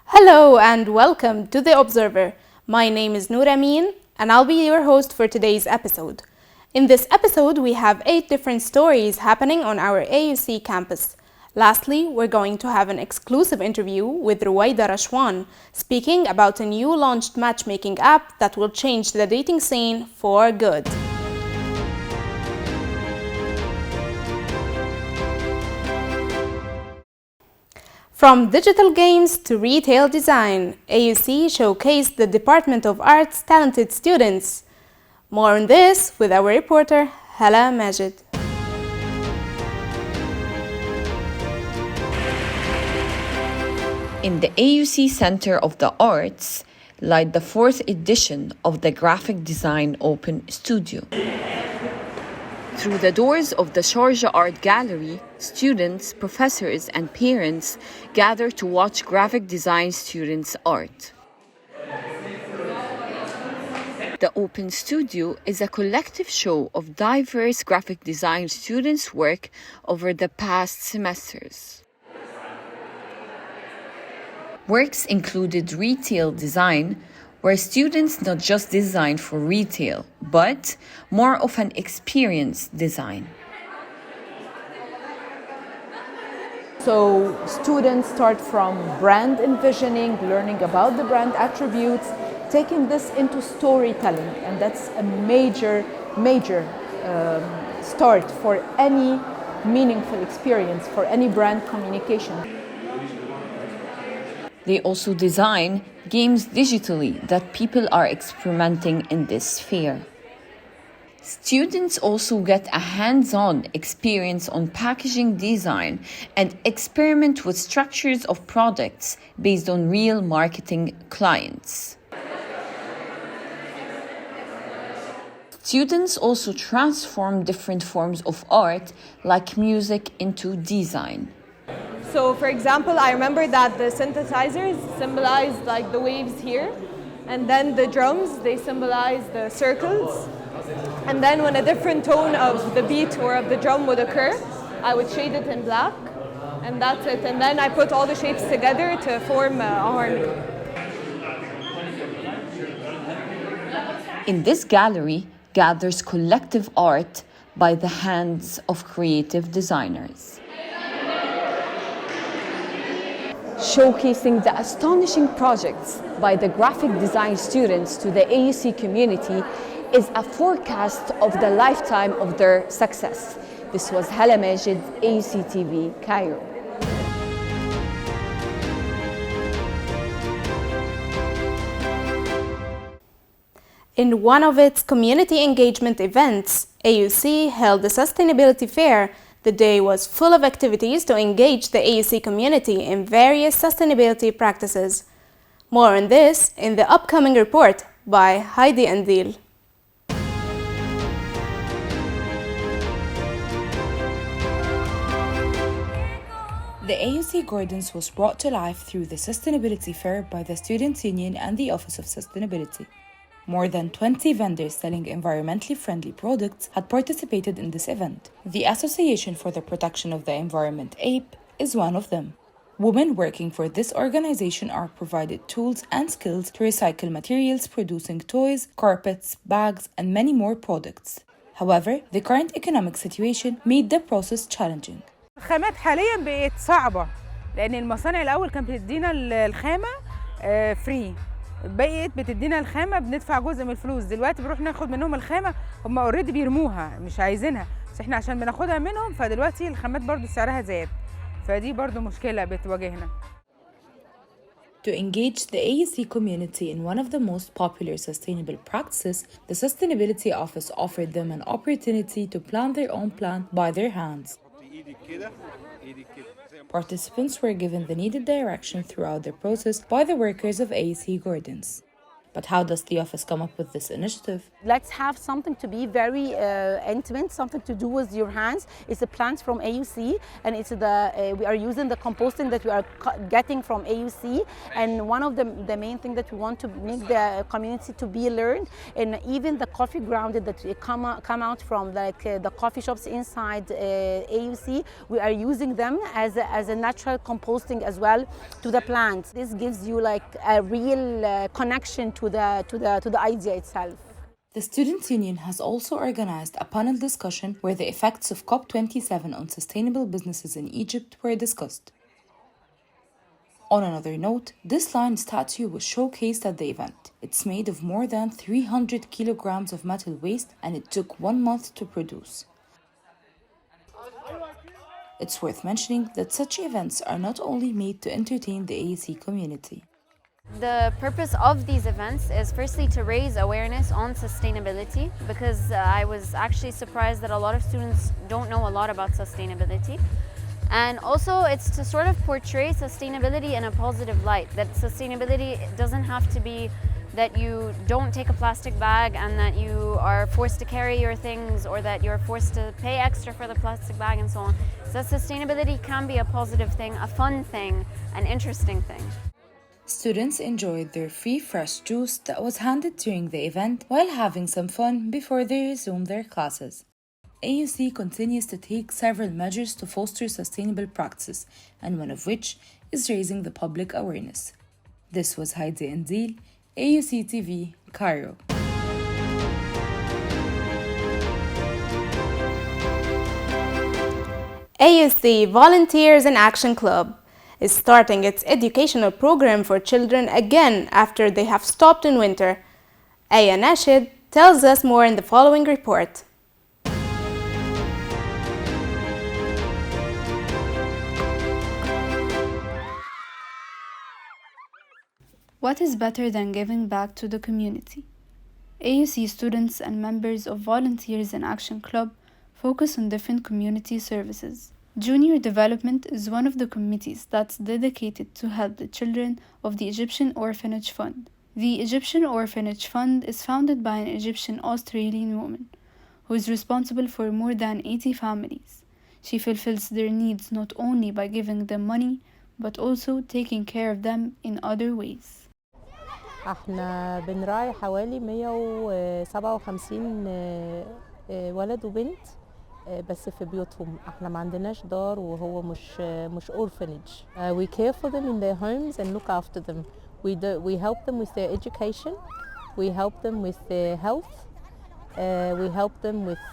Hello and welcome to The Observer. My name is Noor Amin and I'll be your host for today's episode. In this episode, we have 8 different stories happening on our AUC campus. Lastly, we're going to have an exclusive interview with Ruwaida Rashwan, speaking about a new launched matchmaking app that will change the dating scene for good. From digital games to retail design, AUC showcased the Department of Art's talented students. More on this with our reporter, Hala Majid. In the AUC Center of the Arts lies the 4th edition of the Graphic Design Open Studio. Through the doors of the Sharjah Art Gallery, students, professors, and parents gather to watch graphic design students' art. The Open Studio is a collective show of diverse graphic design students' work over the past semesters. Works included retail design, where students not just design for retail, but more of an experience design. So students start from brand envisioning, learning about the brand attributes, taking this into storytelling, and that's a major start for any meaningful experience, for any brand communication. They also design games digitally that people are experimenting in this sphere. Students also get a hands-on experience on packaging design and experiment with structures of products based on real marketing clients. Students also transform different forms of art, like music, into design. So for example, I remember that the synthesizers symbolize like the waves here, and then the drums, they symbolize the circles. And then when a different tone of the beat or of the drum would occur, I would shade it in black, and that's it. And then I put all the shapes together to form a harmony. In this gallery gathers collective art by the hands of creative designers. Showcasing the astonishing projects by the graphic design students to the AUC community is a forecast of the lifetime of their success. This was Hala Majid, AUCTV, Cairo. In one of its community engagement events, AUC held a sustainability fair. The day was full of activities to engage the AUC community in various sustainability practices. More on this in the upcoming report by Heidi Andil. The AUC Gardens was brought to life through the Sustainability Fair by the Students' Union and the Office of Sustainability. More than 20 vendors selling environmentally friendly products had participated in this event. The Association for the Protection of the Environment, APE, is one of them. Women working for this organization are provided tools and skills to recycle materials, producing toys, carpets, bags, and many more products. However, the current economic situation made the process challenging. الخامات حاليا بقت صعبة لأن المصانع الأول كانت بتدينا الخامة فري، بقيت بتدينا الخامة بندفع جزء من الفلوس. دلوقتي بنروح ناخد منهم الخامة، هم اوريدي بيرموها مش عايزينها، بس احنا عشان بناخدها منهم فدلوقتي الخامات برضو سعرها زاد، فدي برضو مشكلة بتواجهنا. To engage the AUC community in one of the most popular sustainable practices, the Sustainability Office offered them an opportunity to plant their own plant by their hands. Participants were given the needed direction throughout the process by the workers of AUC Gardens. But how does the office come up with this initiative? Let's have something to be very intimate, something to do with your hands. It's a plant from AUC, and it's we are using the composting that we are getting from AUC. And one of the main things that we want to make the community to be learned, and even the coffee ground that come out from the coffee shops inside AUC, we are using them as a natural composting as well to the plants. This gives you like a real connection to the idea itself. The Students' Union has also organized a panel discussion where the effects of COP27 on sustainable businesses in Egypt were discussed. On another note, this lion statue was showcased at the event. It's made of more than 300 kilograms of metal waste, and it took 1 month to produce. It's worth mentioning that such events are not only made to entertain the AUC community. The purpose of these events is firstly to raise awareness on sustainability, because I was actually surprised that a lot of students don't know a lot about sustainability. And also it's to sort of portray sustainability in a positive light, that sustainability doesn't have to be that you don't take a plastic bag and that you are forced to carry your things, or that you're forced to pay extra for the plastic bag and so on. So sustainability can be a positive thing, a fun thing, an interesting thing. Students enjoyed their free fresh juice that was handed during the event while having some fun before they resumed their classes. AUC continues to take several measures to foster sustainable practices, and one of which is raising the public awareness. This was Heidi Endil, AUCTV, Cairo. AUC Volunteers in Action Club is starting its educational program for children again after they have stopped in winter. Aya Nashid tells us more in the following report. What is better than giving back to the community? AUC students and members of Volunteers in Action Club focus on different community services. Junior Development is one of the committees that's dedicated to help the children of the Egyptian Orphanage Fund. The Egyptian Orphanage Fund is founded by an Egyptian-Australian woman who is responsible for more than 80 families. She fulfills their needs not only by giving them money, but also taking care of them in other ways. احنا بنراعي حوالي 157 ولد وبنت بس في بيوتهم. احنا ما عندناش دار وهو مش orphanage. We care for them in their homes and look after them. We help them with their education. We help them with their health. We help them with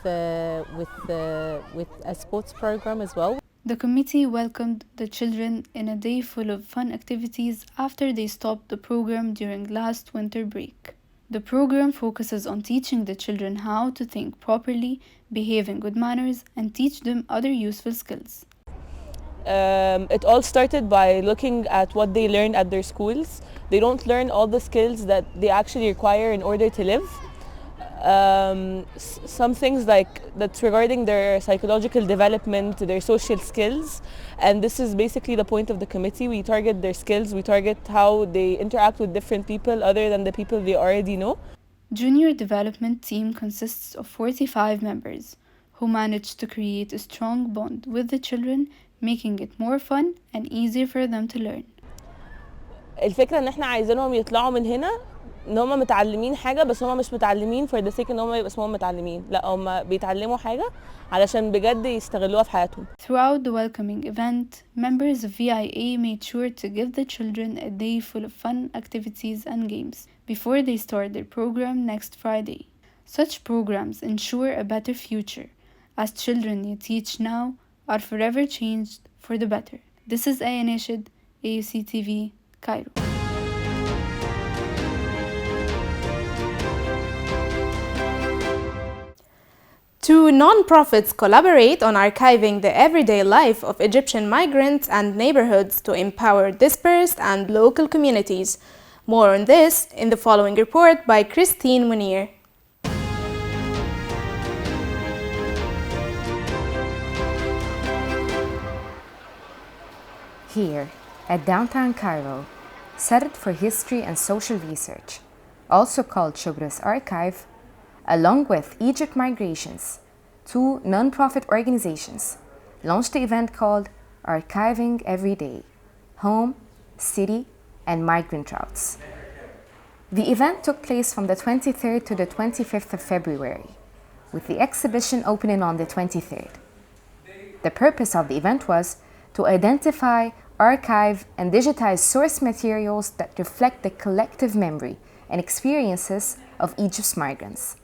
a sports program as well. The committee welcomed the children in a day full of fun activities after they stopped the program during last winter break. The program focuses on teaching the children how to think properly, behave in good manners, and teach them other useful skills. It all started by looking at what they learn at their schools. They don't learn all the skills that they actually require in order to live. Some things like that's regarding their psychological development, their social skills, and this is basically the point of the committee. We target their skills, we target how they interact with different people other than the people they already know. Junior Development Team consists of 45 members who managed to create a strong bond with the children, making it more fun and easier for them to learn. الفكرة ان احنا عايزينهم يطلعوا من هنا ان هم متعلمين حاجه، بس هم مش متعلمين for the sake ان هم يبقوا اسمهم متعلمين، لا هم بيتعلموا حاجه علشان بجد يستغلوها في حياتهم. Throughout the welcoming event, members of VIA made sure to give the children a day full of fun activities and games before they start their program next Friday. Such programs ensure a better future, as children you teach now are forever changed for the better. This is Aya Nashid, AUCTV, Cairo. Two non-profits collaborate on archiving the everyday life of Egyptian migrants and neighborhoods to empower dispersed and local communities. More on this in the following report by Christine Munir. Here, at downtown Cairo, Center for History and Social Research, also called Shobra's Archive, along with Egypt Migrations, two non-profit organizations, launched the event called Archiving Every Day, Home, City, and Migrant Routes. The event took place from the 23rd to the 25th of February, with the exhibition opening on the 23rd. The purpose of the event was to identify, archive, and digitize source materials that reflect the collective memory and experiences of Egypt's migrants.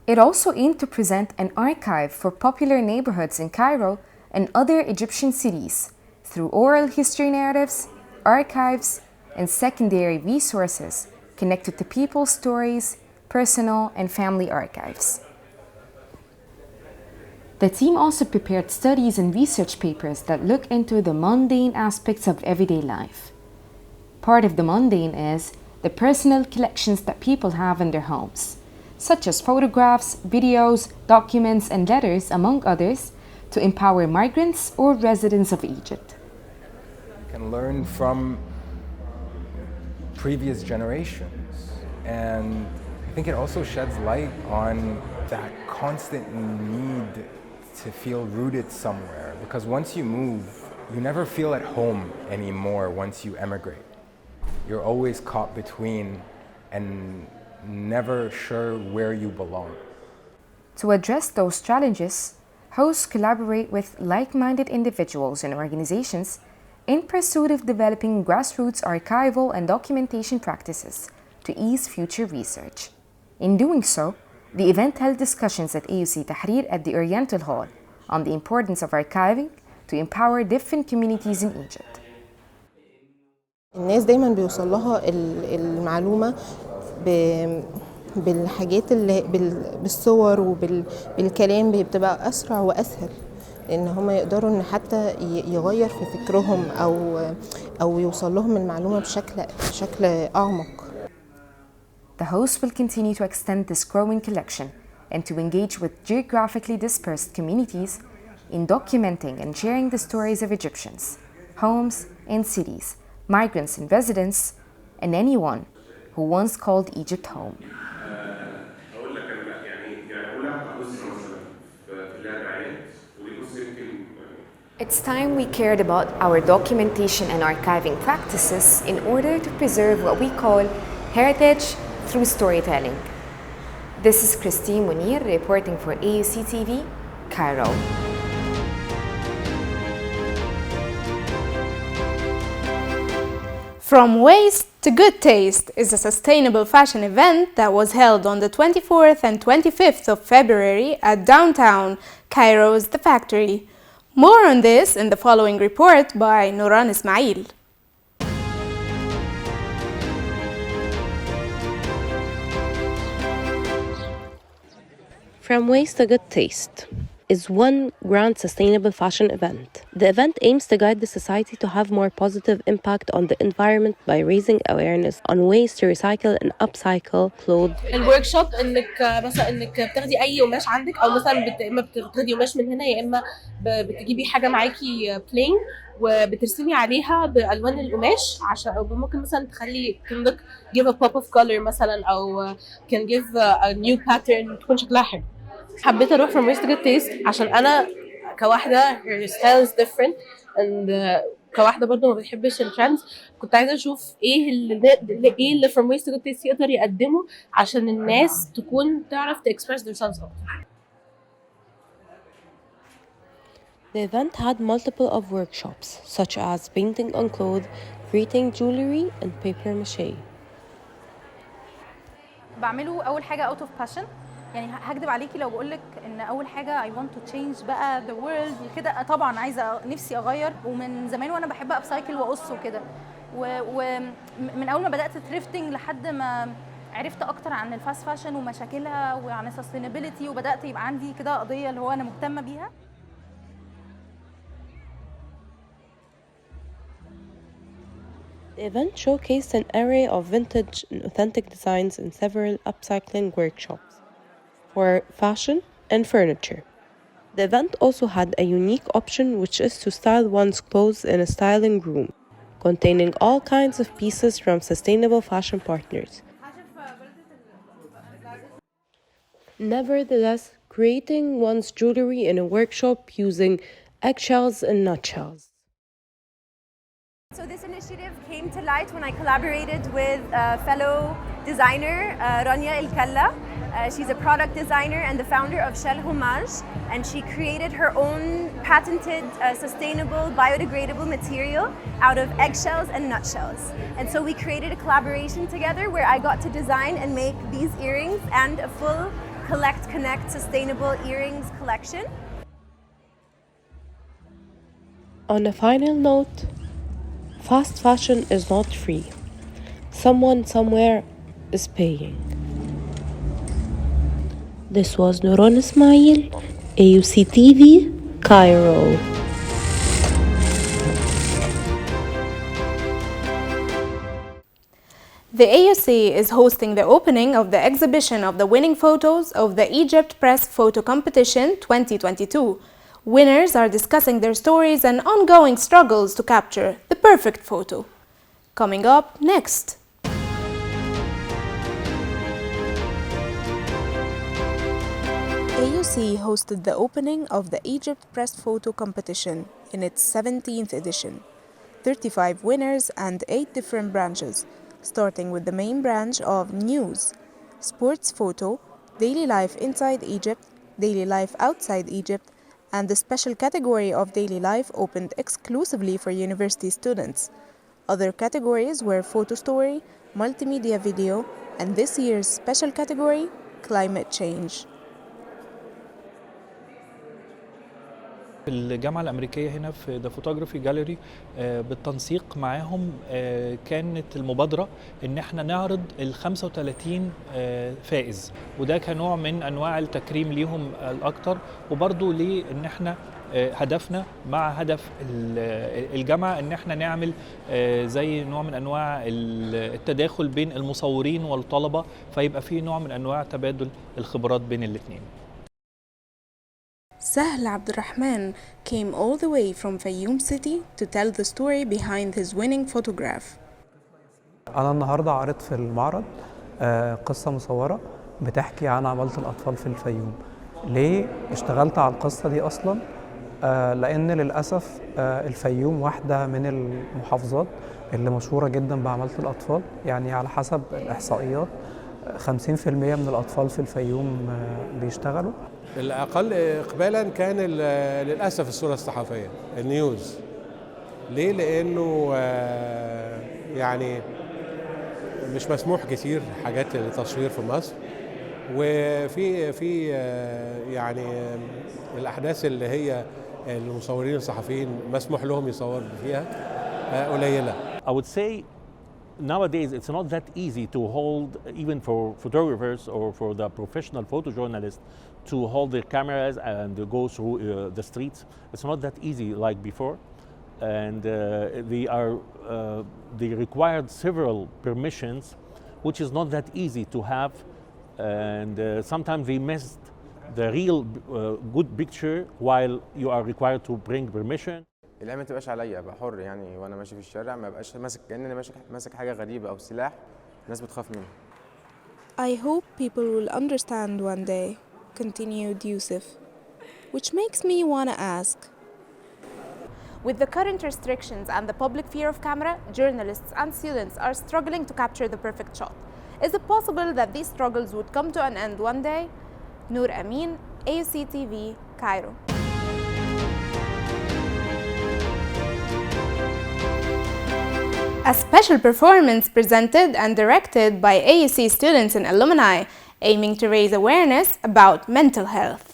It also aimed to present an archive for popular neighborhoods in Cairo and other Egyptian cities through oral history narratives, archives, and secondary resources connected to people's stories, personal and family archives. The team also prepared studies and research papers that look into the mundane aspects of everyday life. Part of the mundane is the personal collections that people have in their homes, such as photographs, videos, documents, and letters, among others, to empower migrants or residents of Egypt. You can learn from previous generations, and I think it also sheds light on that constant need to feel rooted somewhere, because once you move, you never feel at home anymore once you emigrate. You're always caught between and never sure where you belong. To address those challenges, hosts collaborate with like-minded individuals and organizations in pursuit of developing grassroots archival and documentation practices to ease future research. In doing so, the event held discussions at AUC Tahrir at the Oriental Hall on the importance of archiving to empower different communities in Egypt. الناس دايما بيوصل لها المعلومة بالحاجات اللي بالصور وبالكلام بتبقى أسرع وأسهل، لأن هم يقدروا إن حتى يغير في فكرهم أو يوصل لهم المعلومة بشكل أعمق. The host will continue to extend this growing collection and to engage with geographically dispersed communities in documenting and sharing the stories of Egyptians, homes and cities, migrants and residents, and anyone who once called Egypt home. It's time we cared about our documentation and archiving practices in order to preserve what we call heritage through storytelling. This is Christine Munir reporting for AUCTV, Cairo. From Waste to Good Taste is a sustainable fashion event that was held on the 24th and 25th of February at downtown Cairo's The Factory. More on this in the following report by Nuran Ismail. From Waste to Good Taste is one grand sustainable fashion event. The event aims to guide the society to have more positive impact on the environment by raising awareness on ways to recycle and upcycle clothes. الوركشوب انك مثلا انك بتاخدي اي قماش عندك، او مثلا اما بتاخدي قماش من هنا، يا اما بتجيبي حاجه معاكي بلين وبترسمي عليها بالوان القماش، عشان ممكن مثلا تخلي عندك give a pop of color مثلا، او can give a new pattern تكون شكلها حلو. حبيت اروح from waste to good taste عشان انا كواحده her style is different and كواحده برضو ما بتحبش الترندز، كنت عايزه اشوف ايه اللي from waste to good taste يقدر يقدمه عشان الناس تكون تعرف to express themselves اكتر. The event had multiple of workshops such as painting on clothes, creating jewelry and paper mache. بعمله اول حاجه out of passion، يعني هكدب عليكي لو بقولك ان اول حاجه I want to change بقى the world كده، طبعا عايزه نفسي اغير، ومن زمان وانا بحب ابسايكل واقص وكده، ومن اول ما بدات ثريفتنج لحد ما عرفت اكتر عن الفاست فاشن ومشاكلها وعن السستينابيلتي، وبدات يبقى عندي كده قضيه اللي هو انا مهتمه بيها. The event showcased an array of vintage and authentic designs in several upcycling workshops for fashion and furniture. The event also had a unique option, which is to style one's clothes in a styling room, containing all kinds of pieces from sustainable fashion partners, Nevertheless, creating one's jewelry in a workshop using eggshells and nutshells. So this initiative came to light when I collaborated with a fellow designer, Rania El Kalla. She's a product designer and the founder of Shell Homage, and she created her own patented, sustainable, biodegradable material out of eggshells and nutshells. And so we created a collaboration together where I got to design and make these earrings and a full Collect Connect sustainable earrings collection. On a final note, fast fashion is not free. Someone somewhere is paying. This was Nuron Ismail, AUCTV, Cairo. The AUC is hosting the opening of the exhibition of the winning photos of the Egypt Press Photo Competition 2022. Winners are discussing their stories and ongoing struggles to capture the perfect photo. Coming up next. AUC hosted the opening of the Egypt Press Photo Competition in its 17th edition. 35 winners and 8 different branches, starting with the main branch of news, sports photo, daily life inside Egypt, daily life outside Egypt, and the special category of daily life opened exclusively for university students. Other categories were photo story, multimedia video, and this year's special category, climate change. في الجامعة الأمريكية هنا في The Photography Gallery بالتنسيق معاهم كانت المبادرة إن احنا نعرض ال 35 فائز، وده كنوع من أنواع التكريم ليهم الأكتر، وبرضو ليه إن احنا هدفنا مع هدف الجامعة إن احنا نعمل زي نوع من أنواع التداخل بين المصورين والطلبة، فيبقى فيه نوع من أنواع تبادل الخبرات بين الاثنين. Sahl Abdurrahman came all the way from Fayoum City to tell the story behind his winning photograph. أنا النهاردة عرضت في المعرض قصة مصورة بتحكي عن عمالة الأطفال في الفيوم. ليه اشتغلت على القصة دي أصلاً؟ لأن للأسف الفيوم واحدة من المحافظات اللي مشهورة جداً بعمالة الأطفال، يعني على حسب الإحصائيات 50% من الأطفال في الفيوم بيشتغلوا. الأقل إقبالاً كان للأسف الصورة الصحفية النيوز. ليه؟ لأنه يعني مش مسموح كتير حاجات التصوير في مصر، وفي يعني الأحداث اللي هي المصورين الصحفيين مسموح لهم يصوروا فيها قليلة. I would say nowadays it's not that easy to hold, even for photographers or for the professional photojournalists, to hold their cameras and go through the streets. It's not that easy like before, and they required several permissions, which is not that easy to have, and sometimes they missed the real good picture while you are required to bring permission. الأمان ما تبقاش عليا، ابقى حر يعني وانا ماشي في الشارع، ما بقاش ماسك كأنني ماسك حاجة غريبة أو سلاح الناس بتخاف منه. I hope people will understand one day, continued Yusuf, which makes me want to ask. With the current restrictions and the public fear of camera, journalists and students are struggling to capture the perfect shot. Is it possible that these struggles would come to an end one day? Noor Amin, AUCTV, Cairo. A special performance presented and directed by AUC students and alumni, aiming to raise awareness about mental health.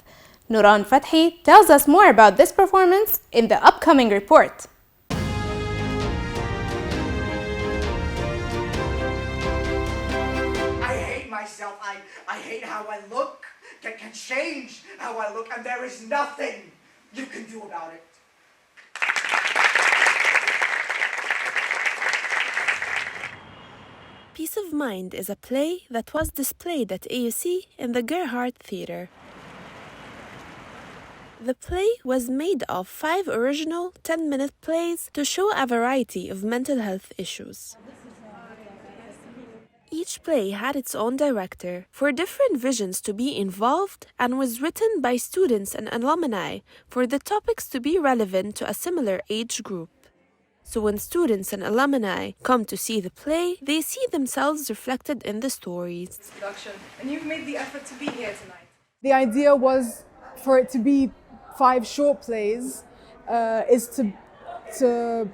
Nuran Fathi tells us more about this performance in the upcoming report. I hate myself. I hate how I look. Can change how I look, and there is nothing you can do about it. Peace of Mind is a play that was displayed at AUC in the Gerhardt Theatre. The play was made of 5 original 10-minute plays to show a variety of mental health issues. each play had its own director for different visions to be involved and was written by students and alumni for the topics to be relevant to a similar age group. So when students and alumni come to see the play, they see themselves reflected in the stories. Production, and you've made the effort to be here tonight. The idea was for it to be 5 short plays, is to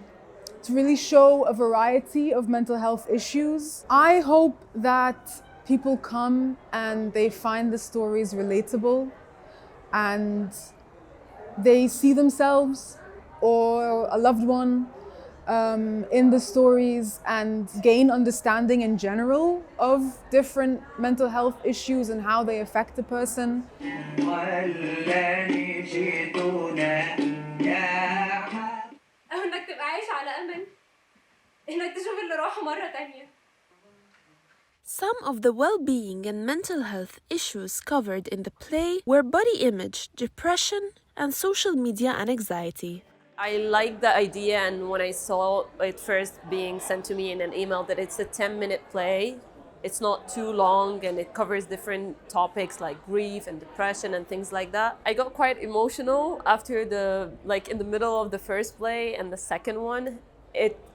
really show a variety of mental health issues. I hope that people come and they find the stories relatable and they see themselves or a loved one in the stories and gain understanding in general of different mental health issues and how they affect a person. أو إنك تبقى عايش على أمل إنك تشوف اللي راحوا مرة تانية. Some of the well-being and mental health issues covered in the play were body image, depression, and social media and anxiety. I liked the idea, and when I saw it first being sent to me in an email that it's a 10-minute play, it's not too long and it covers different topics like grief and depression and things like that. I got quite emotional after in the middle of the first play and the second one.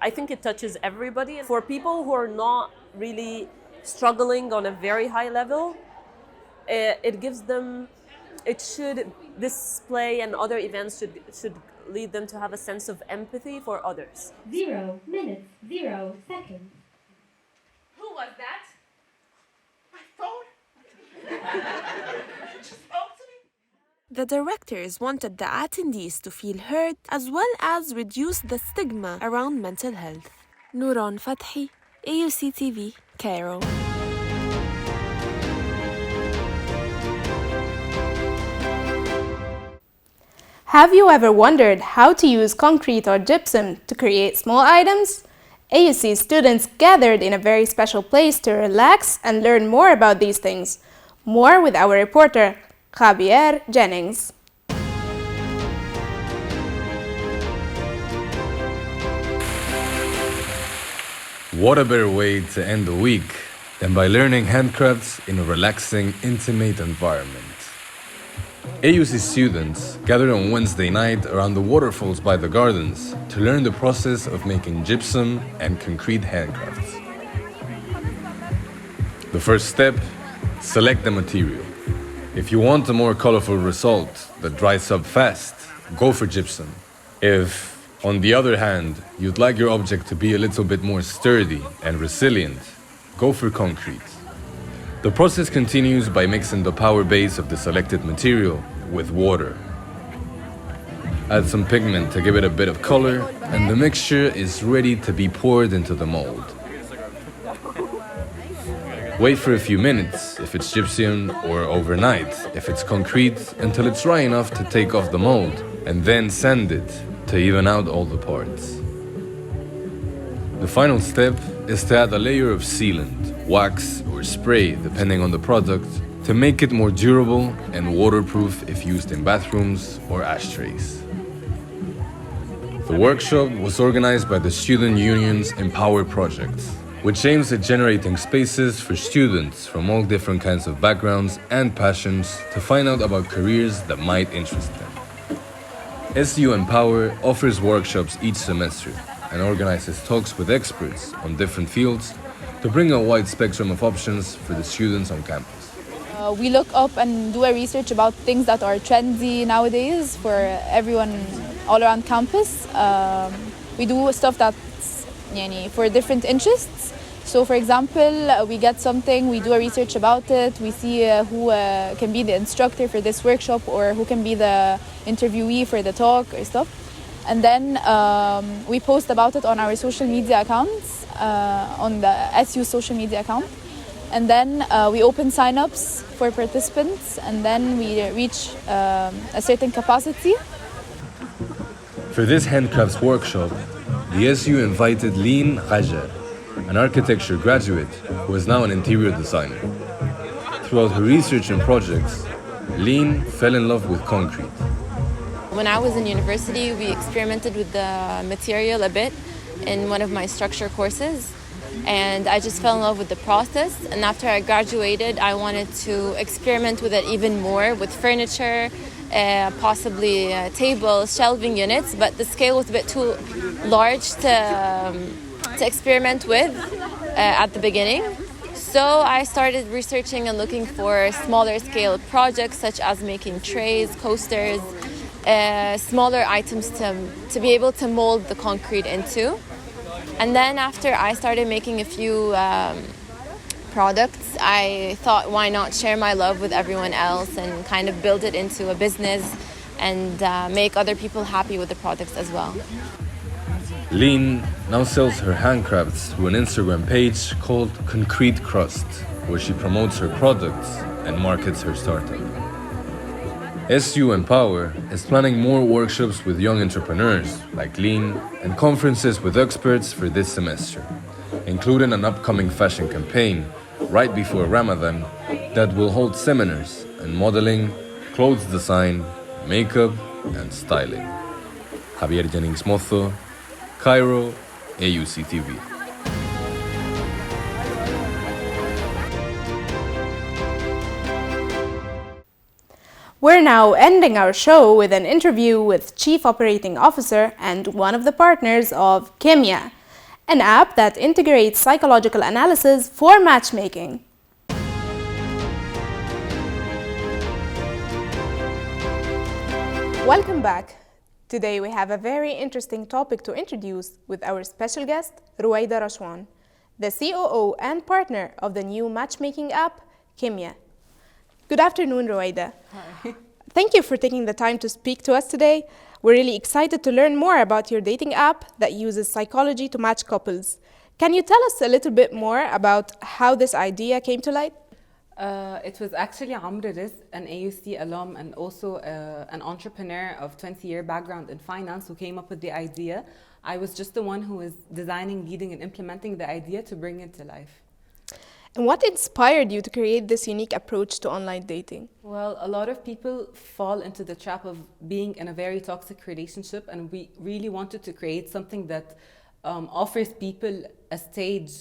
I think it touches everybody. For people who are not really struggling on a very high level, this play and other events should lead them to have a sense of empathy for others. 0 minutes, 0 seconds. Who was that? My phone? The directors wanted the attendees to feel heard as well as reduce the stigma around mental health. Nuran Fathi, AUCTV, Cairo. Have you ever wondered how to use concrete or gypsum to create small items? AUC students gathered in a very special place to relax and learn more about these things. More with our reporter, Javier Jennings. What a better way to end the week than by learning handcrafts in a relaxing, intimate environment. AUC students gathered on Wednesday night around the waterfalls by the gardens to learn the process of making gypsum and concrete handcrafts. The first step, select the material. If you want a more colorful result that dries up fast, go for gypsum. If, on the other hand, you'd like your object to be a little bit more sturdy and resilient, go for concrete. The process continues by mixing the power base of the selected material with water. Add some pigment to give it a bit of color, and the mixture is ready to be poured into the mold. Wait for a few minutes if it's gypsum, or overnight if it's concrete, until it's dry enough to take off the mold, and then sand it to even out all the parts. The final step is to add a layer of sealant, wax, or spray, depending on the product, to make it more durable and waterproof if used in bathrooms or ashtrays. The workshop was organized by the Student Union's Empower project, which aims at generating spaces for students from all different kinds of backgrounds and passions to find out about careers that might interest them. SU Empower offers workshops each semester and organizes talks with experts on different fields to bring a wide spectrum of options for the students on campus. We look up and do a research about things that are trendy nowadays for everyone all around campus. We do stuff that's for different interests. So for example, we get something, we do a research about it, we see who can be the instructor for this workshop or who can be the interviewee for the talk or stuff. And then we post about it on our social media accounts, on the SU social media account. And then we open sign-ups for participants, and then we reach a certain capacity. For this handcrafts workshop, the SU invited Lin Rajer, an architecture graduate who is now an interior designer. Throughout her research and projects, Lin fell in love with concrete. When I was in university, we experimented with the material a bit in one of my structure courses. and I just fell in love with the process. And after I graduated, I wanted to experiment with it even more with furniture, possibly tables, shelving units, but the scale was a bit too large to experiment with at the beginning. So I started researching and looking for smaller scale projects such as making trays, coasters, smaller items to be able to mold the concrete into. And then after I started making a few products, I thought why not share my love with everyone else and kind of build it into a business and make other people happy with the products as well. Lean now sells her handcrafts through an Instagram page called Concrete Crust, where she promotes her products and markets her startup. SU Empower is planning more workshops with young entrepreneurs like Lean and conferences with experts for this semester, including an upcoming fashion campaign right before Ramadan that will hold seminars in modeling, clothes design, makeup, and styling. Javier Jennings Mozo, Cairo, AUCTV. We're now ending our show with an interview with Chief Operating Officer and one of the partners of Kimia, an app that integrates psychological analysis for matchmaking. Welcome back. Today we have a very interesting topic to introduce with our special guest, Ruwaida Rashwan, the COO and partner of the new matchmaking app, Kimia. Good afternoon, Ruwaida. Hi. Thank you for taking the time to speak to us today. We're really excited to learn more about your dating app that uses psychology to match couples. Can you tell us a little bit more about how this idea came to light? It was actually Amr Riz, an AUC alum and also an entrepreneur of 20-year background in finance, who came up with the idea. I was just the one who was designing, leading, and implementing the idea to bring it to life. And what inspired you to create this unique approach to online dating? Well, a lot of people fall into the trap of being in a very toxic relationship, and we really wanted to create something that offers people a stage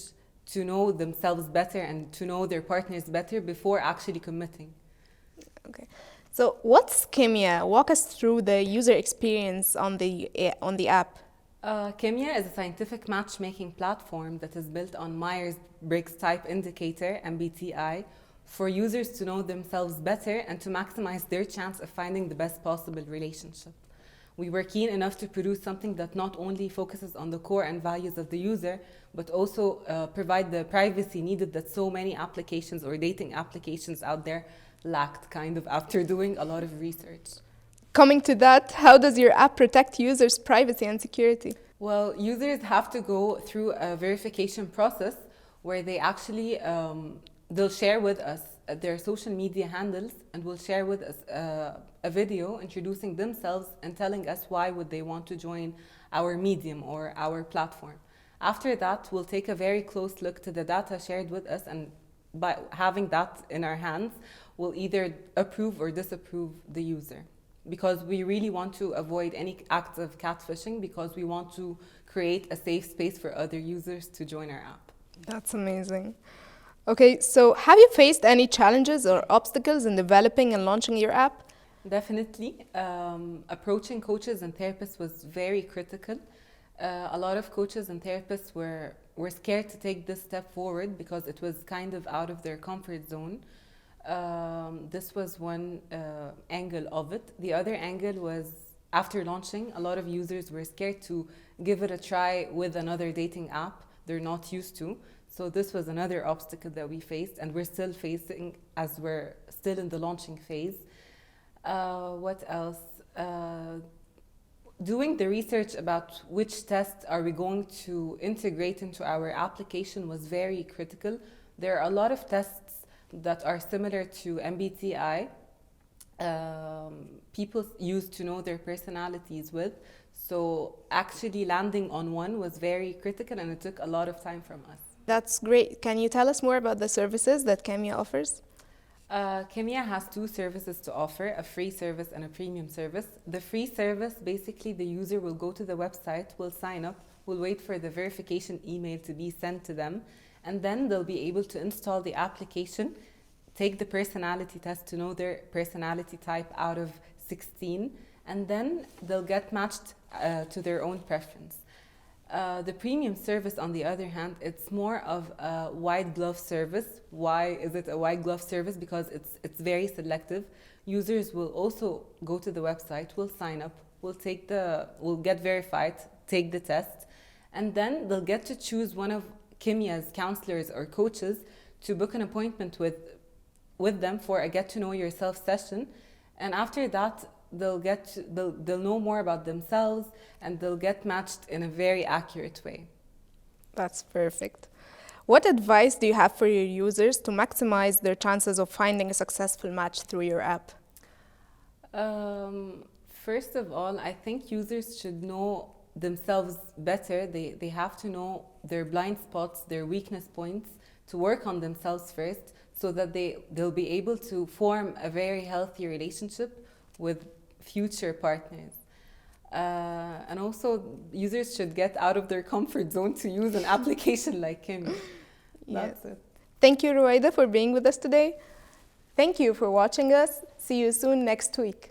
to know themselves better and to know their partners better before actually committing. Okay. So what's Kimia? Walk us through the user experience on the app. Kimia is a scientific matchmaking platform that is built on Myers-Briggs Type Indicator, MBTI, for users to know themselves better and to maximize their chance of finding the best possible relationship. We were keen enough to produce something that not only focuses on the core and values of the user, but also provide the privacy needed that so many applications or dating applications out there lacked, kind of after doing a lot of research. Coming to that, how does your app protect users' privacy and security? Well, users have to go through a verification process where they actually, they'll share with us their social media handles and will share with us a video introducing themselves and telling us why would they want to join our medium or our platform. After that, we'll take a very close look to the data shared with us, and by having that in our hands, we'll either approve or disapprove the user. Because we really want to avoid any acts of catfishing, because we want to create a safe space for other users to join our app. That's amazing. Okay, so have you faced any challenges or obstacles in developing and launching your app? Definitely. Approaching coaches and therapists was very critical. A lot of coaches and therapists were scared to take this step forward because it was kind of out of their comfort zone. This was one angle of it. The other angle was, after launching, a lot of users were scared to give it a try with another dating app they're not used to. So this was another obstacle that we faced, and we're still facing as we're still in the launching phase. What else? Doing the research about which tests are we going to integrate into our application was very critical. There are a lot of tests that are similar to MBTI, people use to know their personalities with. So actually landing on one was very critical, and it took a lot of time from us. That's great. Can you tell us more about the services that Kimia offers? Kimia has two services to offer, a free service and a premium service. The free service, basically the user will go to the website, will sign up, will wait for the verification email to be sent to them, and then they'll be able to install the application, take the personality test to know their personality type out of 16, and then they'll get matched to their own preference. The premium service, on the other hand, it's more of a white glove service. Why is it a white glove service? Because it's very selective. Users will also go to the website, will sign up, will get verified, take the test, and then they'll get to choose one of Kimia's counselors or coaches to book an appointment with them for a get to know yourself session. And after that, they'll know more about themselves, and they'll get matched in a very accurate way. That's perfect. What advice do you have for your users to maximize their chances of finding a successful match through your app? First of all, I think users should know themselves better. They have to know their blind spots, their weakness points, to work on themselves first, so that they'll be able to form a very healthy relationship with future partners. And also, users should get out of their comfort zone to use an application like Kimi. That's it. Thank you, Ruwaida, for being with us today. Thank you for watching us. See you soon next week.